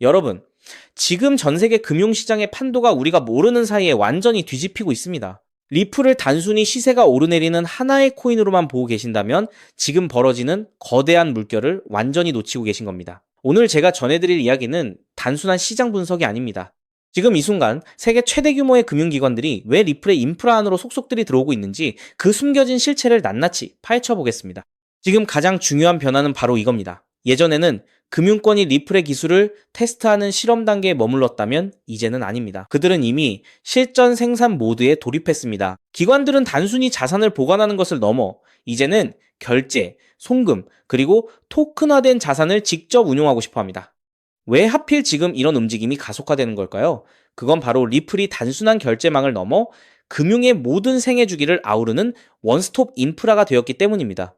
여러분, 지금 전 세계 금융시장의 판도가 우리가 모르는 사이에 완전히 뒤집히고 있습니다. 리플을 단순히 시세가 오르내리는 하나의 코인으로만 보고 계신다면 지금 벌어지는 거대한 물결을 완전히 놓치고 계신 겁니다. 오늘 제가 전해드릴 이야기는 단순한 시장 분석이 아닙니다. 지금 이 순간 세계 최대 규모의 금융기관들이 왜 리플의 인프라 안으로 속속들이 들어오고 있는지 그 숨겨진 실체를 낱낱이 파헤쳐 보겠습니다. 지금 가장 중요한 변화는 바로 이겁니다. 예전에는 금융권이 리플의 기술을 테스트하는 실험 단계에 머물렀다면 이제는 아닙니다. 그들은 이미 실전 생산 모드에 돌입했습니다. 기관들은 단순히 자산을 보관하는 것을 넘어 이제는 결제, 송금, 그리고 토큰화된 자산을 직접 운용하고 싶어 합니다. 왜 하필 지금 이런 움직임이 가속화되는 걸까요? 그건 바로 리플이 단순한 결제망을 넘어 금융의 모든 생애 주기를 아우르는 원스톱 인프라가 되었기 때문입니다.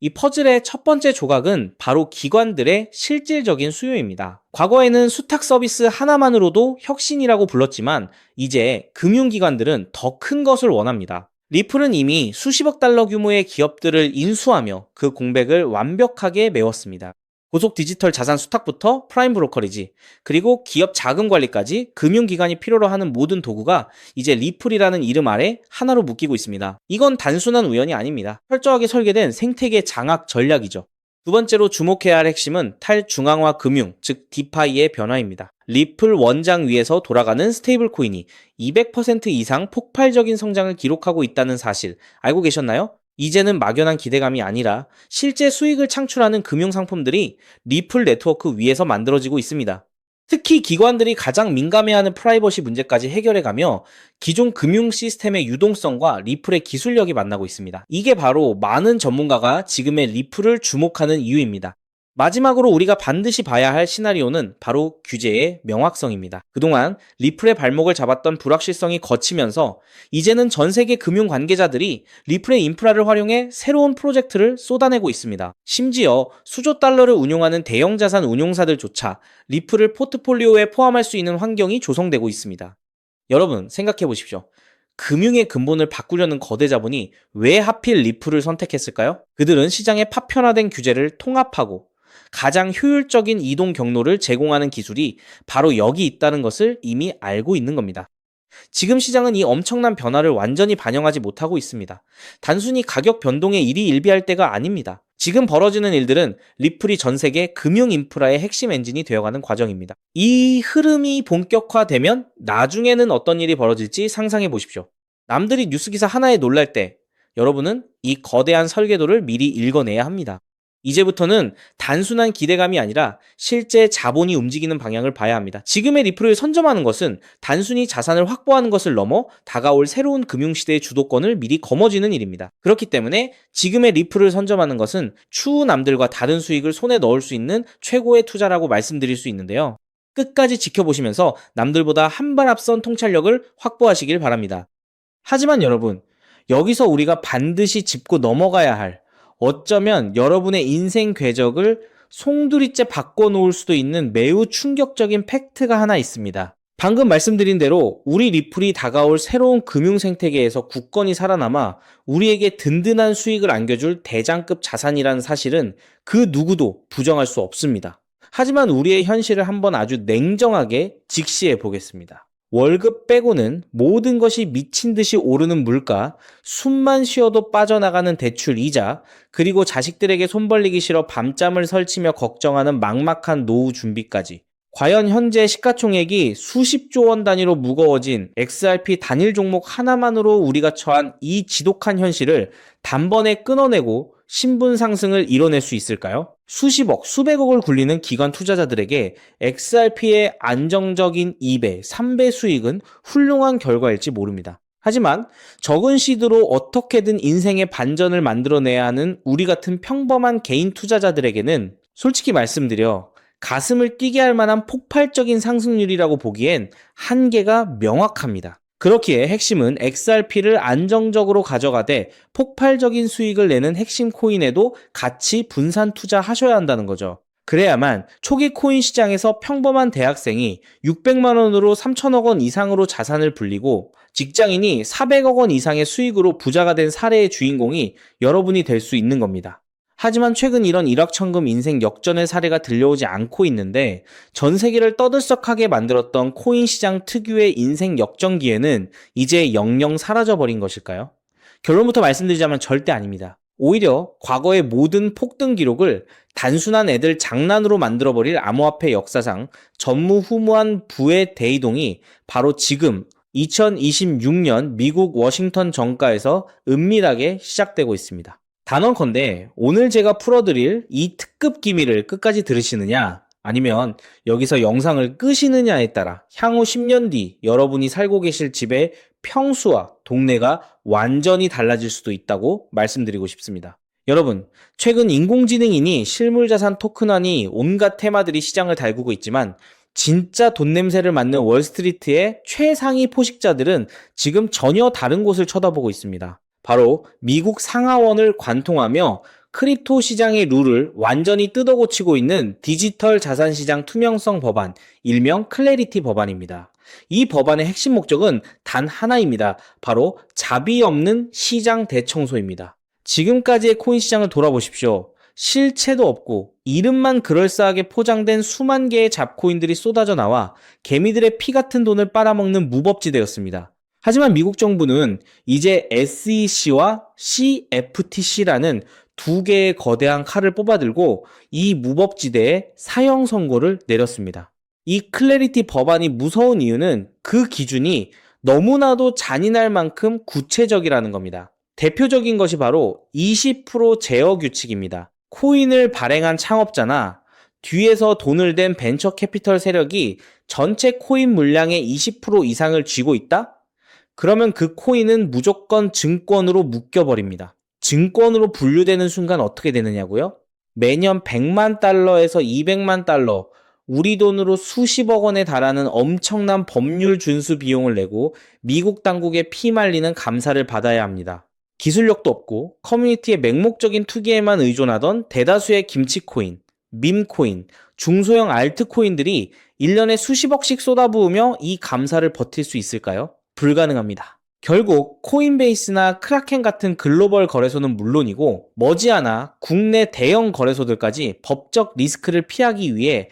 이 퍼즐의 첫 번째 조각은 바로 기관들의 실질적인 수요입니다. 과거에는 수탁 서비스 하나만으로도 혁신이라고 불렀지만 이제 금융기관들은 더 큰 것을 원합니다. 리플은 이미 수십억 달러 규모의 기업들을 인수하며 그 공백을 완벽하게 메웠습니다. 고속 디지털 자산 수탁부터 프라임 브로커리지, 그리고 기업 자금 관리까지 금융기관이 필요로 하는 모든 도구가 이제 리플이라는 이름 아래 하나로 묶이고 있습니다. 이건 단순한 우연이 아닙니다. 철저하게 설계된 생태계 장악 전략이죠. 두 번째로 주목해야 할 핵심은 탈중앙화 금융, 즉 디파이의 변화입니다. 리플 원장 위에서 돌아가는 스테이블 코인이 200% 이상 폭발적인 성장을 기록하고 있다는 사실 알고 계셨나요? 이제는 막연한 기대감이 아니라 실제 수익을 창출하는 금융상품들이 리플 네트워크 위에서 만들어지고 있습니다. 특히 기관들이 가장 민감해하는 프라이버시 문제까지 해결해가며 기존 금융 시스템의 유동성과 리플의 기술력이 만나고 있습니다. 이게 바로 많은 전문가가 지금의 리플을 주목하는 이유입니다. 마지막으로 우리가 반드시 봐야 할 시나리오는 바로 규제의 명확성입니다. 그동안 리플의 발목을 잡았던 불확실성이 거치면서 이제는 전 세계 금융 관계자들이 리플의 인프라를 활용해 새로운 프로젝트를 쏟아내고 있습니다. 심지어 수조 달러를 운용하는 대형 자산 운용사들조차 리플을 포트폴리오에 포함할 수 있는 환경이 조성되고 있습니다. 여러분 생각해 보십시오. 금융의 근본을 바꾸려는 거대 자본이 왜 하필 리플을 선택했을까요? 그들은 시장의 파편화된 규제를 통합하고 가장 효율적인 이동 경로를 제공하는 기술이 바로 여기 있다는 것을 이미 알고 있는 겁니다. 지금 시장은 이 엄청난 변화를 완전히 반영하지 못하고 있습니다. 단순히 가격 변동에 일희일비할 때가 아닙니다. 지금 벌어지는 일들은 리플이 전 세계 금융 인프라의 핵심 엔진이 되어가는 과정입니다. 이 흐름이 본격화되면 나중에는 어떤 일이 벌어질지 상상해 보십시오. 남들이 뉴스 기사 하나에 놀랄 때 여러분은 이 거대한 설계도를 미리 읽어내야 합니다. 이제부터는 단순한 기대감이 아니라 실제 자본이 움직이는 방향을 봐야 합니다. 지금의 리플을 선점하는 것은 단순히 자산을 확보하는 것을 넘어 다가올 새로운 금융시대의 주도권을 미리 거머쥐는 일입니다. 그렇기 때문에 지금의 리플을 선점하는 것은 추후 남들과 다른 수익을 손에 넣을 수 있는 최고의 투자라고 말씀드릴 수 있는데요. 끝까지 지켜보시면서 남들보다 한 발 앞선 통찰력을 확보하시길 바랍니다. 하지만 여러분, 여기서 우리가 반드시 짚고 넘어가야 할 어쩌면 여러분의 인생 궤적을 송두리째 바꿔놓을 수도 있는 매우 충격적인 팩트가 하나 있습니다. 방금 말씀드린 대로 우리 리플이 다가올 새로운 금융 생태계에서 굳건히 살아남아 우리에게 든든한 수익을 안겨줄 대장급 자산이라는 사실은 그 누구도 부정할 수 없습니다. 하지만 우리의 현실을 한번 아주 냉정하게 직시해 보겠습니다. 월급 빼고는 모든 것이 미친 듯이 오르는 물가, 숨만 쉬어도 빠져나가는 대출 이자, 그리고 자식들에게 손 벌리기 싫어 밤잠을 설치며 걱정하는 막막한 노후 준비까지. 과연 현재 시가총액이 수십조 원 단위로 무거워진 XRP 단일 종목 하나만으로 우리가 처한 이 지독한 현실을 단번에 끊어내고 신분 상승을 이뤄낼 수 있을까요? 수십억, 수백억을 굴리는 기관 투자자들에게 XRP의 안정적인 2배, 3배 수익은 훌륭한 결과일지 모릅니다. 하지만 적은 시드로 어떻게든 인생의 반전을 만들어내야 하는 우리 같은 평범한 개인 투자자들에게는 솔직히 말씀드려 가슴을 뛰게 할 만한 폭발적인 상승률이라고 보기엔 한계가 명확합니다. 그렇기에 핵심은 XRP를 안정적으로 가져가되 폭발적인 수익을 내는 핵심 코인에도 같이 분산 투자하셔야 한다는 거죠. 그래야만 초기 코인 시장에서 평범한 대학생이 600만 원으로 3천억 원 이상으로 자산을 불리고 직장인이 400억 원 이상의 수익으로 부자가 된 사례의 주인공이 여러분이 될 수 있는 겁니다. 하지만 최근 이런 일확천금 인생 역전의 사례가 들려오지 않고 있는데 전 세계를 떠들썩하게 만들었던 코인 시장 특유의 인생 역전 기회는 이제 영영 사라져버린 것일까요? 결론부터 말씀드리자면 절대 아닙니다. 오히려 과거의 모든 폭등 기록을 단순한 애들 장난으로 만들어버릴 암호화폐 역사상 전무후무한 부의 대이동이 바로 지금 2026년 미국 워싱턴 정가에서 은밀하게 시작되고 있습니다. 단언컨대 오늘 제가 풀어드릴 이 특급 기밀을 끝까지 들으시느냐 아니면 여기서 영상을 끄시느냐에 따라 향후 10년 뒤 여러분이 살고 계실 집의 평수와 동네가 완전히 달라질 수도 있다고 말씀드리고 싶습니다. 여러분, 최근 인공지능이니 실물자산 토큰화니 온갖 테마들이 시장을 달구고 있지만 진짜 돈 냄새를 맡는 월스트리트의 최상위 포식자들은 지금 전혀 다른 곳을 쳐다보고 있습니다. 바로 미국 상하원을 관통하며 크립토 시장의 룰을 완전히 뜯어고치고 있는 디지털 자산 시장 투명성 법안, 일명 클래리티 법안입니다. 이 법안의 핵심 목적은 단 하나입니다. 바로 자비 없는 시장 대청소입니다. 지금까지의 코인 시장을 돌아보십시오. 실체도 없고 이름만 그럴싸하게 포장된 수만 개의 잡코인들이 쏟아져 나와 개미들의 피 같은 돈을 빨아먹는 무법지대였습니다. 하지만 미국 정부는 이제 SEC와 CFTC라는 두 개의 거대한 칼을 뽑아들고 이 무법지대에 사형 선고를 내렸습니다. 이 클래리티 법안이 무서운 이유는 그 기준이 너무나도 잔인할 만큼 구체적이라는 겁니다. 대표적인 것이 바로 20% 제어 규칙입니다. 코인을 발행한 창업자나 뒤에서 돈을 댄 벤처 캐피털 세력이 전체 코인 물량의 20% 이상을 쥐고 있다? 그러면 그 코인은 무조건 증권으로 묶여버립니다. 증권으로 분류되는 순간 어떻게 되느냐고요? 매년 100만 달러에서 200만 달러, 우리 돈으로 수십억 원에 달하는 엄청난 법률 준수 비용을 내고 미국 당국에 피말리는 감사를 받아야 합니다. 기술력도 없고 커뮤니티의 맹목적인 투기에만 의존하던 대다수의 김치코인, 밈코인, 중소형 알트코인들이 1년에 수십억씩 쏟아부으며 이 감사를 버틸 수 있을까요? 불가능합니다. 결국 코인베이스나 크라켄 같은 글로벌 거래소는 물론이고 머지않아 국내 대형 거래소들까지 법적 리스크를 피하기 위해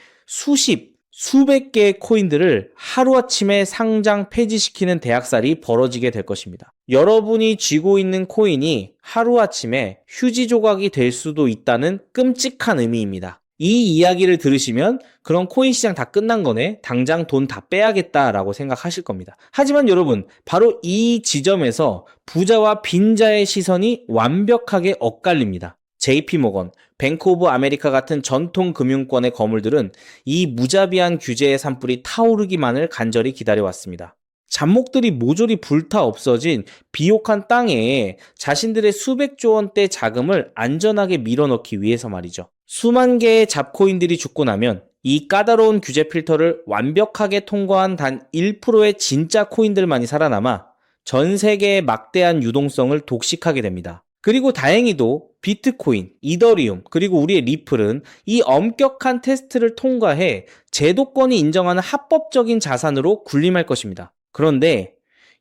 수백 개의 코인들을 하루아침에 상장 폐지시키는 대학살이 벌어지게 될 것입니다. 여러분이 쥐고 있는 코인이 하루아침에 휴지 조각이 될 수도 있다는 끔찍한 의미입니다. 이 이야기를 들으시면 그런 코인 시장 다 끝난 거네, 당장 돈 다 빼야겠다라고 생각하실 겁니다. 하지만 여러분, 바로 이 지점에서 부자와 빈자의 시선이 완벽하게 엇갈립니다. JP모건, 뱅크 오브 아메리카 같은 전통 금융권의 거물들은 이 무자비한 규제의 산불이 타오르기만을 간절히 기다려왔습니다. 잡목들이 모조리 불타 없어진 비옥한 땅에 자신들의 수백조 원대 자금을 안전하게 밀어넣기 위해서 말이죠. 수만 개의 잡코인들이 죽고 나면 이 까다로운 규제 필터를 완벽하게 통과한 단 1%의 진짜 코인들만이 살아남아 전 세계의 막대한 유동성을 독식하게 됩니다. 그리고 다행히도 비트코인, 이더리움, 그리고 우리의 리플은 이 엄격한 테스트를 통과해 제도권이 인정하는 합법적인 자산으로 군림할 것입니다. 그런데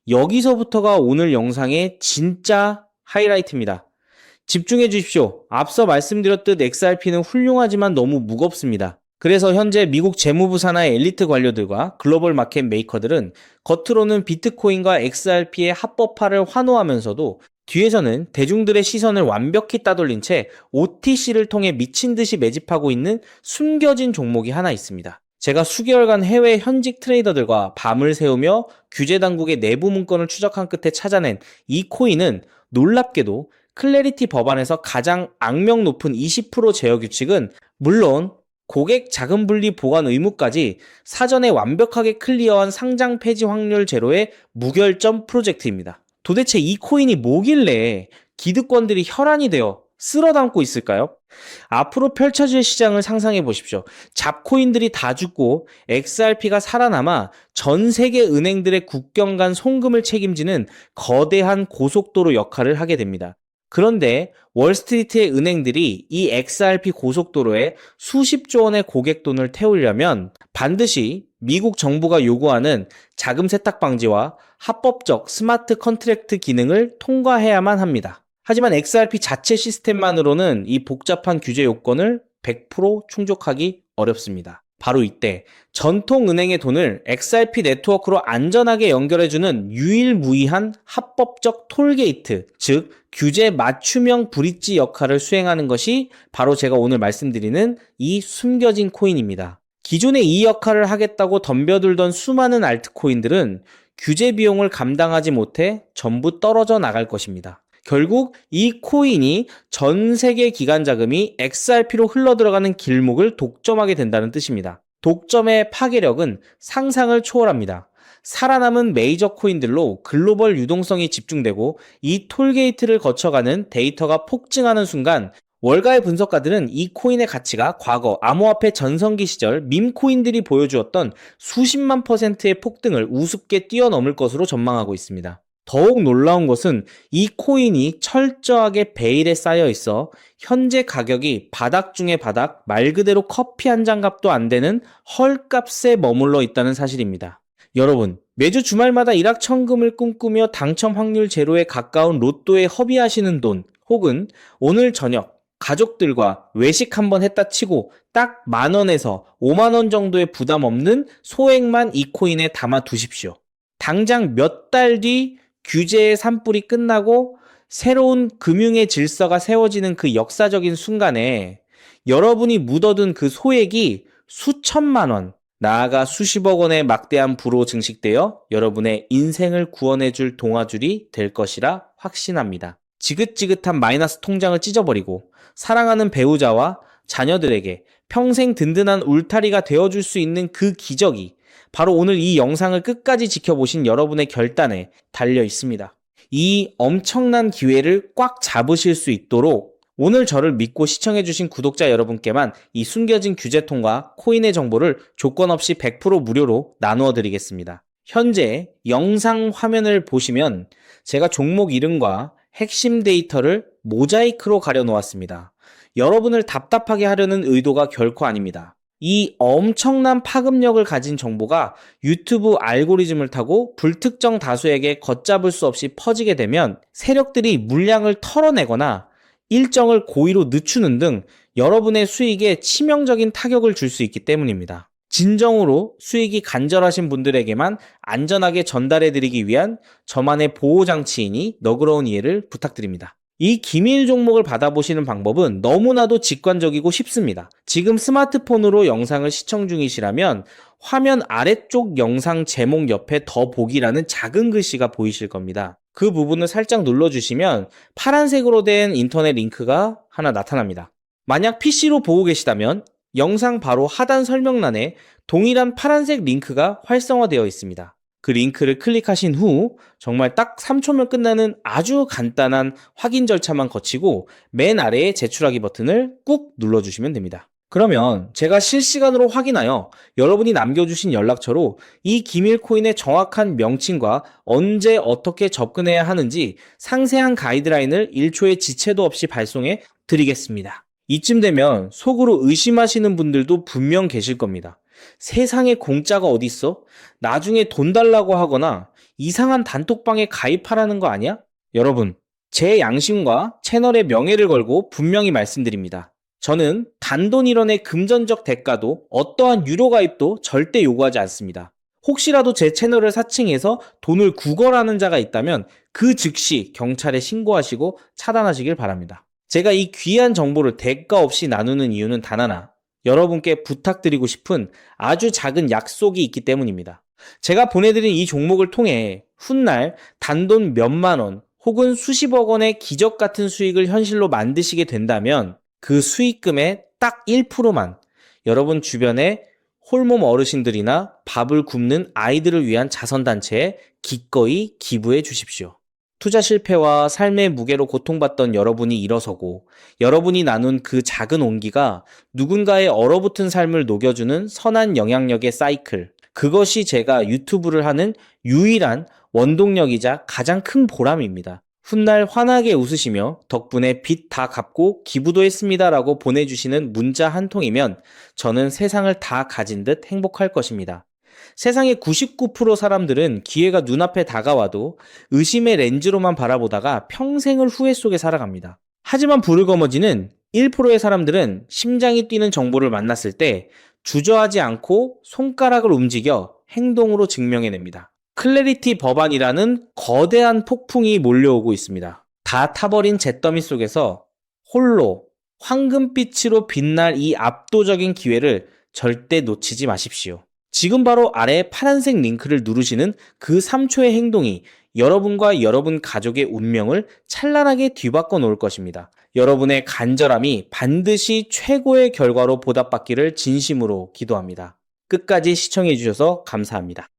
여기서부터가 오늘 영상의 진짜 하이라이트입니다. 집중해 주십시오. 앞서 말씀드렸듯 XRP는 훌륭하지만 너무 무겁습니다. 그래서 현재 미국 재무부 산하의 엘리트 관료들과 글로벌 마켓 메이커들은 겉으로는 비트코인과 XRP의 합법화를 환호하면서도 뒤에서는 대중들의 시선을 완벽히 따돌린 채 OTC를 통해 미친 듯이 매집하고 있는 숨겨진 종목이 하나 있습니다. 제가 수개월간 해외 현직 트레이더들과 밤을 새우며 규제 당국의 내부 문건을 추적한 끝에 찾아낸 이 코인은 놀랍게도 클래리티 법안에서 가장 악명 높은 20% 제어 규칙은 물론 고객 자금 분리 보관 의무까지 사전에 완벽하게 클리어한 상장 폐지 확률 제로의 무결점 프로젝트입니다. 도대체 이 코인이 뭐길래 기득권들이 혈안이 되어 쓸어 담고 있을까요? 앞으로 펼쳐질 시장을 상상해 보십시오. 잡코인들이 다 죽고 XRP가 살아남아 전 세계 은행들의 국경 간 송금을 책임지는 거대한 고속도로 역할을 하게 됩니다. 그런데 월스트리트의 은행들이 이 XRP 고속도로에 수십조 원의 고객 돈을 태우려면 반드시 미국 정부가 요구하는 자금 세탁 방지와 합법적 스마트 컨트랙트 기능을 통과해야만 합니다. 하지만 XRP 자체 시스템만으로는 이 복잡한 규제 요건을 100% 충족하기 어렵습니다. 바로 이때 전통은행의 돈을 XRP 네트워크로 안전하게 연결해주는 유일무이한 합법적 톨게이트, 즉 규제 맞춤형 브릿지 역할을 수행하는 것이 바로 제가 오늘 말씀드리는 이 숨겨진 코인입니다. 기존에 이 역할을 하겠다고 덤벼들던 수많은 알트코인들은 규제 비용을 감당하지 못해 전부 떨어져 나갈 것입니다. 결국 이 코인이 전 세계 기관 자금이 XRP로 흘러들어가는 길목을 독점하게 된다는 뜻입니다. 독점의 파괴력은 상상을 초월합니다. 살아남은 메이저 코인들로 글로벌 유동성이 집중되고 이 톨게이트를 거쳐가는 데이터가 폭증하는 순간 월가의 분석가들은 이 코인의 가치가 과거 암호화폐 전성기 시절 밈코인들이 보여주었던 수십만 %의 폭등을 우습게 뛰어넘을 것으로 전망하고 있습니다. 더욱 놀라운 것은 이 코인이 철저하게 베일에 쌓여 있어 현재 가격이 바닥 중의 바닥, 말 그대로 커피 한 잔 값도 안 되는 헐값에 머물러 있다는 사실입니다. 여러분, 매주 주말마다 일확천금을 꿈꾸며 당첨 확률 제로에 가까운 로또에 허비하시는 돈, 혹은 오늘 저녁 가족들과 외식 한번 했다 치고 딱 10,000원에서 50,000원 정도의 부담 없는 소액만 이 코인에 담아 두십시오. 당장 몇 달 뒤 규제의 산불이 끝나고 새로운 금융의 질서가 세워지는 그 역사적인 순간에 여러분이 묻어둔 그 소액이 수천만 원, 나아가 수십억 원의 막대한 부로 증식되어 여러분의 인생을 구원해줄 동아줄이 될 것이라 확신합니다. 지긋지긋한 마이너스 통장을 찢어버리고 사랑하는 배우자와 자녀들에게 평생 든든한 울타리가 되어줄 수 있는 그 기적이 바로 오늘 이 영상을 끝까지 지켜보신 여러분의 결단에 달려 있습니다. 이 엄청난 기회를 꽉 잡으실 수 있도록 오늘 저를 믿고 시청해주신 구독자 여러분께만 이 숨겨진 규제통과 코인의 정보를 조건 없이 100% 무료로 나누어 드리겠습니다. 현재 영상 화면을 보시면 제가 종목 이름과 핵심 데이터를 모자이크로 가려 놓았습니다. 여러분을 답답하게 하려는 의도가 결코 아닙니다. 이 엄청난 파급력을 가진 정보가 유튜브 알고리즘을 타고 불특정 다수에게 걷잡을 수 없이 퍼지게 되면 세력들이 물량을 털어내거나 일정을 고의로 늦추는 등 여러분의 수익에 치명적인 타격을 줄 수 있기 때문입니다. 진정으로 수익이 간절하신 분들에게만 안전하게 전달해드리기 위한 저만의 보호장치이니 너그러운 이해를 부탁드립니다. 이 기밀 종목을 받아보시는 방법은 너무나도 직관적이고 쉽습니다. 지금 스마트폰으로 영상을 시청 중이시라면 화면 아래쪽 영상 제목 옆에 더 보기라는 작은 글씨가 보이실 겁니다. 그 부분을 살짝 눌러주시면 파란색으로 된 인터넷 링크가 하나 나타납니다. 만약 PC로 보고 계시다면 영상 바로 하단 설명란에 동일한 파란색 링크가 활성화되어 있습니다. 그 링크를 클릭하신 후 정말 딱 3초면 끝나는 아주 간단한 확인 절차만 거치고 맨 아래에 제출하기 버튼을 꾹 눌러주시면 됩니다. 그러면 제가 실시간으로 확인하여 여러분이 남겨주신 연락처로 이 기밀 코인의 정확한 명칭과 언제 어떻게 접근해야 하는지 상세한 가이드라인을 1초의 지체도 없이 발송해 드리겠습니다. 이쯤 되면 속으로 의심하시는 분들도 분명 계실 겁니다. 세상에 공짜가 어딨어? 나중에 돈 달라고 하거나 이상한 단톡방에 가입하라는 거 아니야? 여러분, 제 양심과 채널의 명예를 걸고 분명히 말씀드립니다. 저는 단돈 1원의 금전적 대가도 어떠한 유료 가입도 절대 요구하지 않습니다. 혹시라도 제 채널을 사칭해서 돈을 구걸하는 자가 있다면 그 즉시 경찰에 신고하시고 차단하시길 바랍니다. 제가 이 귀한 정보를 대가 없이 나누는 이유는 단 하나, 여러분께 부탁드리고 싶은 아주 작은 약속이 있기 때문입니다. 제가 보내드린 이 종목을 통해 훗날 단돈 몇만 원 혹은 수십억 원의 기적 같은 수익을 현실로 만드시게 된다면 그 수익금의 딱 1%만 여러분 주변에 홀몸 어르신들이나 밥을 굶는 아이들을 위한 자선단체에 기꺼이 기부해 주십시오. 투자 실패와 삶의 무게로 고통받던 여러분이 일어서고 여러분이 나눈 그 작은 온기가 누군가의 얼어붙은 삶을 녹여주는 선한 영향력의 사이클, 그것이 제가 유튜브를 하는 유일한 원동력이자 가장 큰 보람입니다. 훗날 환하게 웃으시며 덕분에 빚 다 갚고 기부도 했습니다 라고 보내주시는 문자 한 통이면 저는 세상을 다 가진 듯 행복할 것입니다. 세상의 99% 사람들은 기회가 눈앞에 다가와도 의심의 렌즈로만 바라보다가 평생을 후회 속에 살아갑니다. 하지만 부르거머지는 1%의 사람들은 심장이 뛰는 정보를 만났을 때 주저하지 않고 손가락을 움직여 행동으로 증명해냅니다. 클래리티 법안이라는 거대한 폭풍이 몰려오고 있습니다. 다 타버린 잿더미 속에서 홀로 황금빛으로 빛날 이 압도적인 기회를 절대 놓치지 마십시오. 지금 바로 아래 파란색 링크를 누르시는 그 3초의 행동이 여러분과 여러분 가족의 운명을 찬란하게 뒤바꿔 놓을 것입니다. 여러분의 간절함이 반드시 최고의 결과로 보답받기를 진심으로 기도합니다. 끝까지 시청해 주셔서 감사합니다.